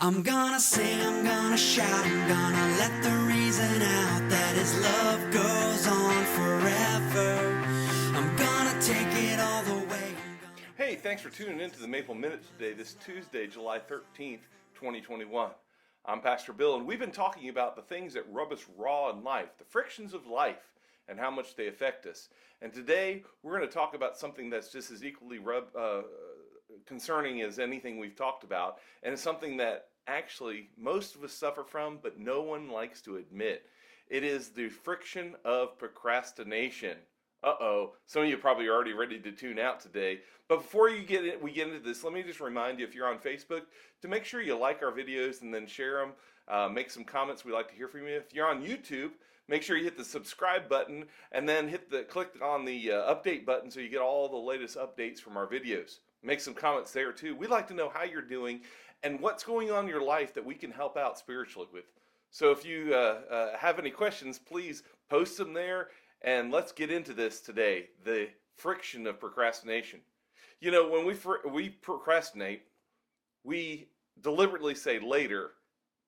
I'm gonna sing, I'm gonna shout, I'm gonna let the reason out that his love goes on forever. I'm gonna take it all the way. Hey, thanks for tuning in to the Maple Minute today, this Tuesday, July 13th, 2021. I'm Pastor Bill, and we've been talking about the things that rub us raw in life, the frictions of life, and how much they affect us. And today, we're going to talk about something that's just as equally concerning as anything we've talked about, and it's something that actually most of us suffer from, but no one likes to admit. It is the friction of procrastination. Some of you probably are already ready to tune out today. But before we get into this, let me just remind you, if you're on Facebook, to make sure you like our videos and then share them. Make some comments. We'd like to hear from you. If you're on YouTube, make sure you hit the subscribe button and then click on the update button so you get all the latest updates from our videos. Make some comments there too. We'd like to know how you're doing and what's going on in your life that we can help out spiritually with. So if you have any questions, please post them there, and let's get into this today, the friction of procrastination. You know, when we procrastinate, we deliberately say later,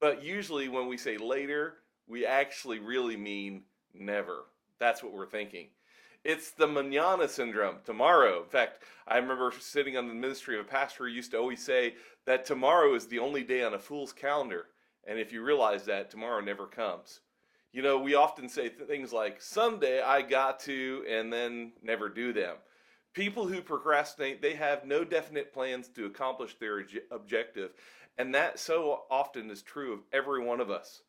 but usually when we say later, we actually really mean never. That's what we're thinking. It's the mañana syndrome, tomorrow. In fact, I remember sitting on the ministry of a pastor who used to always say that tomorrow is the only day on a fool's calendar. And if you realize that, tomorrow never comes. You know, we often say things like, someday I got to, and then never do them. People who procrastinate, they have no definite plans to accomplish their objective. And that so often is true of every one of us.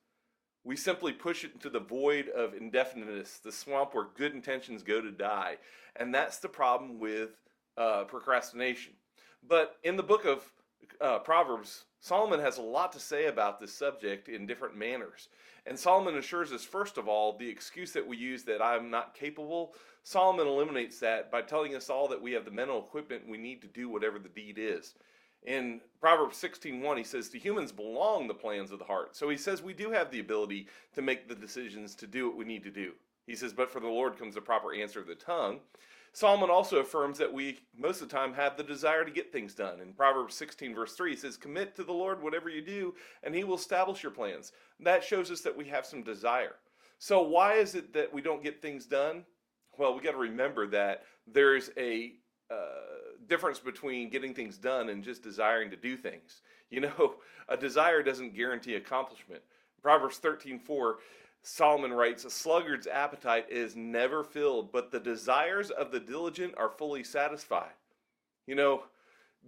We simply push it into the void of indefiniteness, the swamp where good intentions go to die. And that's the problem with procrastination. But in the book of Proverbs, Solomon has a lot to say about this subject in different manners. And Solomon assures us, first of all, the excuse that we use that I'm not capable, Solomon eliminates that by telling us all that we have the mental equipment we need to do whatever the deed is. In Proverbs 16:1, he says, to humans belong the plans of the heart. So he says we do have the ability to make the decisions to do what we need to do. He says, but for the Lord comes the proper answer of the tongue. Solomon also affirms that we, most of the time, have the desire to get things done. In Proverbs 16, verse 3, he says, commit to the Lord whatever you do, and he will establish your plans. That shows us that we have some desire. So why is it that we don't get things done? Well, we got to remember that there's a difference between getting things done and just desiring to do things. You know, a desire doesn't guarantee accomplishment. Proverbs 13:4, Solomon writes, a sluggard's appetite is never filled, but the desires of the diligent are fully satisfied. You know,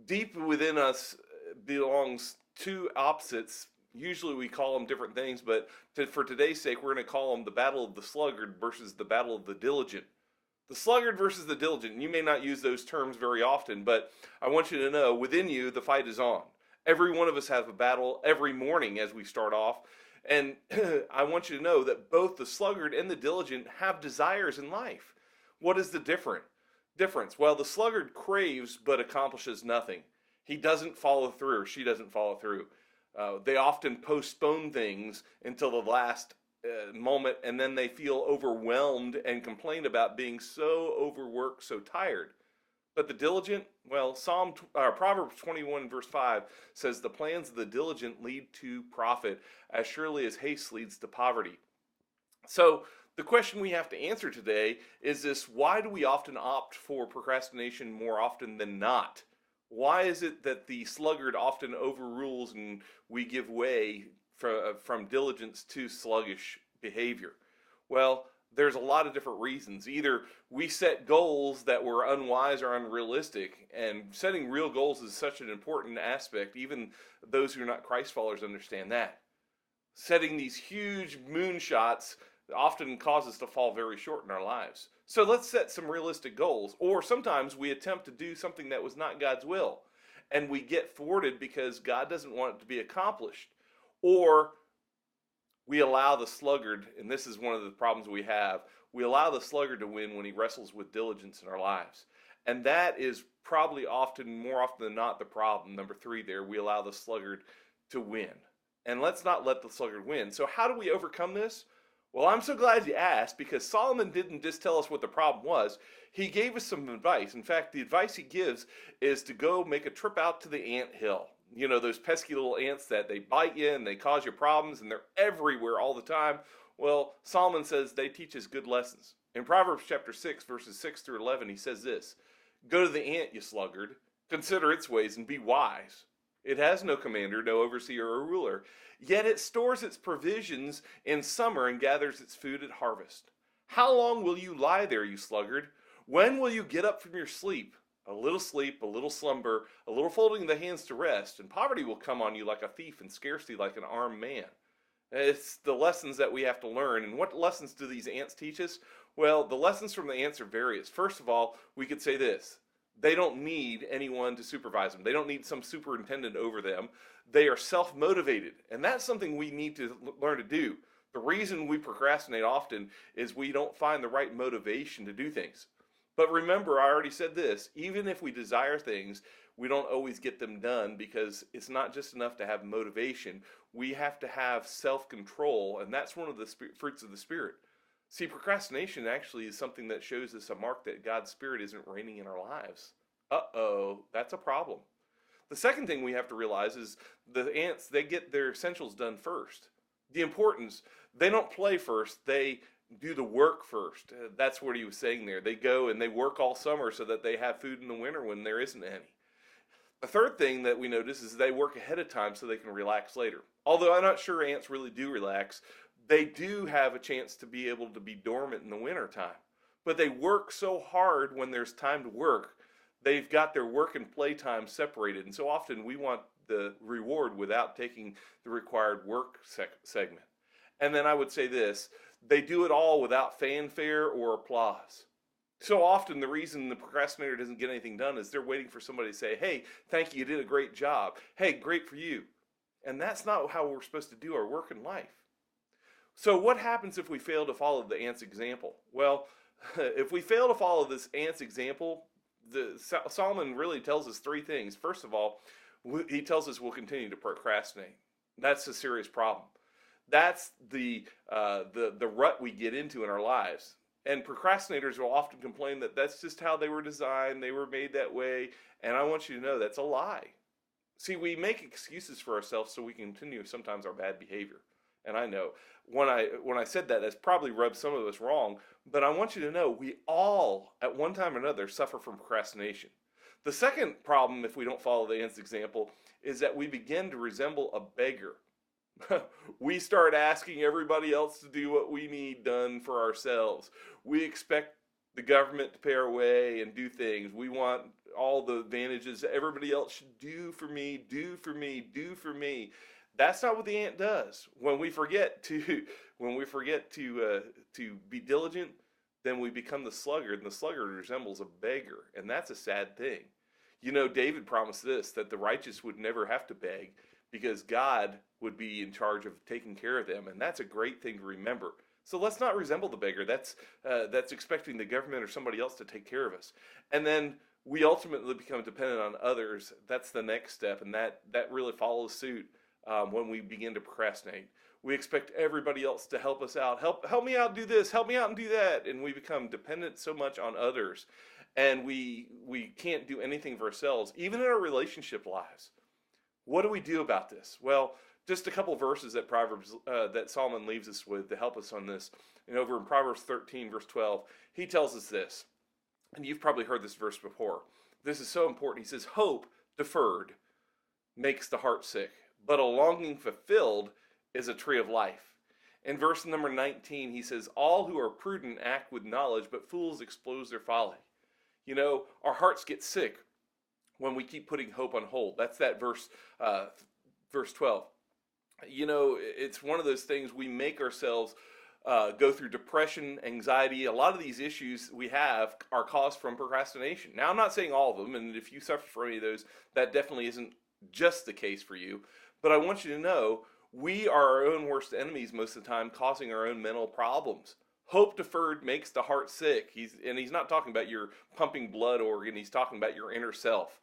deep within us belongs two opposites. Usually we call them different things, but for today's sake, we're going to call them the battle of the sluggard versus the battle of the diligent. The sluggard versus the diligent. You may not use those terms very often, but I want you to know, within you, the fight is on. Every one of us have a battle every morning as we start off. And I want you to know that both the sluggard and the diligent have desires in life. What is the difference? Well, the sluggard craves but accomplishes nothing. He doesn't follow through, or she doesn't follow through. They often postpone things until the last moment, and then they feel overwhelmed and complain about being so overworked, so tired. But the diligent, well, Proverbs 21 verse 5 says, the plans of the diligent lead to profit as surely as haste leads to poverty. So the question we have to answer today is this: why do we often opt for procrastination more often than not? Why is it that the sluggard often overrules and we give way from diligence to sluggish behavior? Well, there's a lot of different reasons. Either we set goals that were unwise or unrealistic, and setting real goals is such an important aspect. Even those who are not Christ followers understand that. Setting these huge moonshots often causes us to fall very short in our lives. So let's set some realistic goals. Or sometimes we attempt to do something that was not God's will, and we get thwarted because God doesn't want it to be accomplished. Or we allow the sluggard, and this is one of the problems we have, we allow the sluggard to win when he wrestles with diligence in our lives. And that is probably more often than not, the problem. Number 3 there, we allow the sluggard to win. And let's not let the sluggard win. So how do we overcome this? Well, I'm so glad you asked, because Solomon didn't just tell us what the problem was. He gave us some advice. In fact, the advice he gives is to go make a trip out to the anthill. You know, those pesky little ants that they bite you and they cause you problems and they're everywhere all the time. Well, Solomon says they teach us good lessons. In Proverbs chapter 6, verses 6 through 11, he says this: "Go to the ant, you sluggard. Consider its ways and be wise. It has no commander, no overseer or ruler. Yet it stores its provisions in summer and gathers its food at harvest. How long will you lie there, you sluggard? When will you get up from your sleep? A little sleep, a little slumber, a little folding of the hands to rest, and poverty will come on you like a thief and scarcity like an armed man." It's the lessons that we have to learn. And what lessons do these ants teach us? Well, the lessons from the ants are various. First of all, we could say this: they don't need anyone to supervise them. They don't need some superintendent over them. They are self-motivated, and that's something we need to learn to do. The reason we procrastinate often is we don't find the right motivation to do things. But remember, I already said this: even if we desire things, we don't always get them done, because it's not just enough to have motivation. We have to have self-control, and that's one of the fruits of the Spirit. See, procrastination actually is something that shows us a mark that God's Spirit isn't reigning in our lives. Uh-oh, that's a problem. The second thing we have to realize is the ants, they get their essentials done first. The importance, they don't play first, they do the work first. That's what he was saying there. They go and they work all summer so that they have food in the winter when there isn't any. The third thing that we notice is they work ahead of time so they can relax later. Although I'm not sure ants really do relax, they do have a chance to be able to be dormant in the winter time. But they work so hard when there's time to work. They've got their work and play time separated. And so often we want the reward without taking the required work segment. And then I would say this: they do it all without fanfare or applause. So often the reason the procrastinator doesn't get anything done is they're waiting for somebody to say, "Hey, thank you, you did a great job. Hey, great for you." And that's not how we're supposed to do our work in life. So what happens if we fail to follow the ant's example? Well, if we fail to follow this ant's example, Solomon really tells us three things. First of all, he tells us we'll continue to procrastinate. That's a serious problem. That's the rut we get into in our lives. And procrastinators will often complain that that's just how they were designed, they were made that way, and I want you to know that's a lie. See, we make excuses for ourselves so we continue sometimes our bad behavior. And I know, when I said that, that's probably rubbed some of us wrong, but I want you to know we all, at one time or another, suffer from procrastination. The second problem, if we don't follow the ant's example, is that we begin to resemble a beggar. We start asking everybody else to do what we need done for ourselves. We expect the government to pay our way and do things. We want all the advantages that everybody else should do for me, do for me, do for me. That's not what the ant does. When we forget to be diligent, then we become the sluggard, and the sluggard resembles a beggar, and that's a sad thing. You know, David promised this, that the righteous would never have to beg, because God would be in charge of taking care of them, and that's a great thing to remember. So let's not resemble the beggar. That's expecting the government or somebody else to take care of us. And then we ultimately become dependent on others. That's the next step, and that really follows suit when we begin to procrastinate. We expect everybody else to help us out. Help me out, do this. Help me out and do that. And we become dependent so much on others, and we can't do anything for ourselves, even in our relationship lives. What do we do about this? Well, just a couple verses that that Solomon leaves us with to help us on this. And over in Proverbs 13, verse 12, he tells us this. And you've probably heard this verse before. This is so important. He says, "Hope deferred makes the heart sick, but a longing fulfilled is a tree of life." In verse number 19, he says, "All who are prudent act with knowledge, but fools expose their folly." You know, our hearts get sick when we keep putting hope on hold. That's that verse 12. You know, it's one of those things we make ourselves go through depression, anxiety. A lot of these issues we have are caused from procrastination. Now, I'm not saying all of them, and if you suffer from any of those, that definitely isn't just the case for you. But I want you to know, we are our own worst enemies most of the time, causing our own mental problems. Hope deferred makes the heart sick. He's not talking about your pumping blood organ. He's talking about your inner self.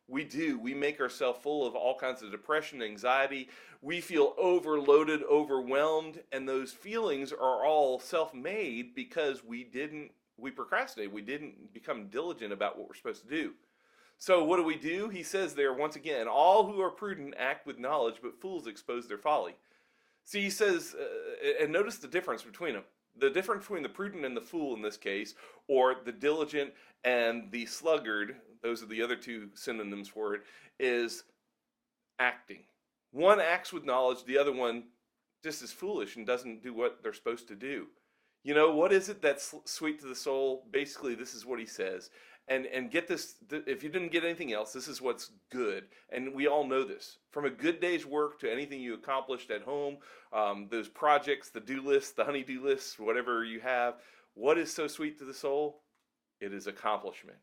We make ourselves full of all kinds of depression, anxiety. We feel overloaded, overwhelmed, and those feelings are all self-made because we procrastinated. We didn't become diligent about what we're supposed to do. So what do? He says there once again, all who are prudent act with knowledge, but fools expose their folly. See, he says, and notice the difference between them. The difference between the prudent and the fool in this case, or the diligent and the sluggard, those are the other two synonyms for it, is acting. One acts with knowledge, the other one just is foolish and doesn't do what they're supposed to do. You know, what is it that's sweet to the soul? Basically, this is what he says. And get this, if you didn't get anything else, this is what's good. And we all know this. From a good day's work to anything you accomplished at home, those projects, the do lists, the honey-do lists, whatever you have, what is so sweet to the soul? It is accomplishment.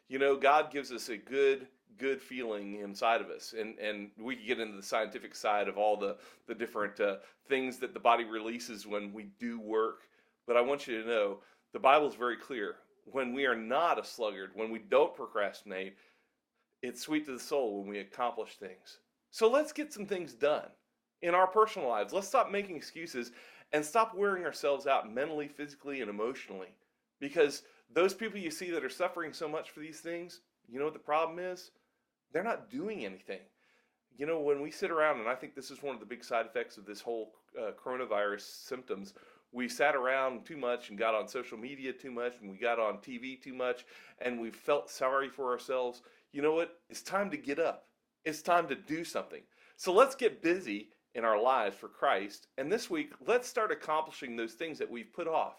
You know, God gives us a good feeling inside of us. And we can get into the scientific side of all the different things that the body releases when we do work. But I want you to know, the Bible is very clear. When we are not a sluggard, when we don't procrastinate, it's sweet to the soul when we accomplish things. So let's get some things done in our personal lives. Let's stop making excuses and stop wearing ourselves out mentally, physically, and emotionally. Because those people you see that are suffering so much for these things, you know what the problem is? They're not doing anything. You know, when we sit around, and I think this is one of the big side effects of this whole coronavirus symptoms, we sat around too much and got on social media too much and we got on TV too much and we felt sorry for ourselves. You know what? It's time to get up. It's time to do something. So let's get busy in our lives for Christ. And this week, let's start accomplishing those things that we've put off.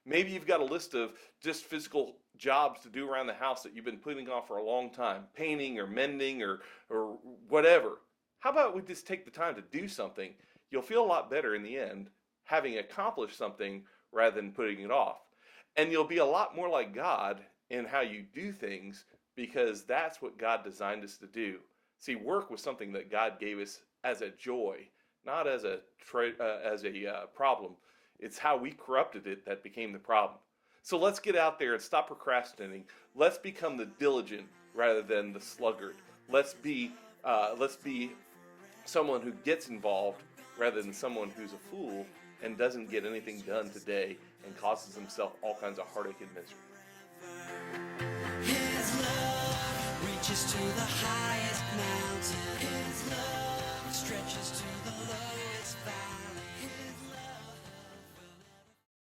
Maybe you've got a list of just physical jobs to do around the house that you've been putting off for a long time, painting or mending or whatever. How about we just take the time to do something? You'll feel a lot better in the end, having accomplished something rather than putting it off. And you'll be a lot more like God in how you do things, because that's what God designed us to do. See, work was something that God gave us as a joy, not as a problem. It's how we corrupted it that became the problem. So let's get out there and stop procrastinating. Let's become the diligent rather than the sluggard. Let's be someone who gets involved rather than someone who's a fool and doesn't get anything done today and causes himself all kinds of heartache and misery. His love reaches to the highest mountain. His love stretches to the lowest valley.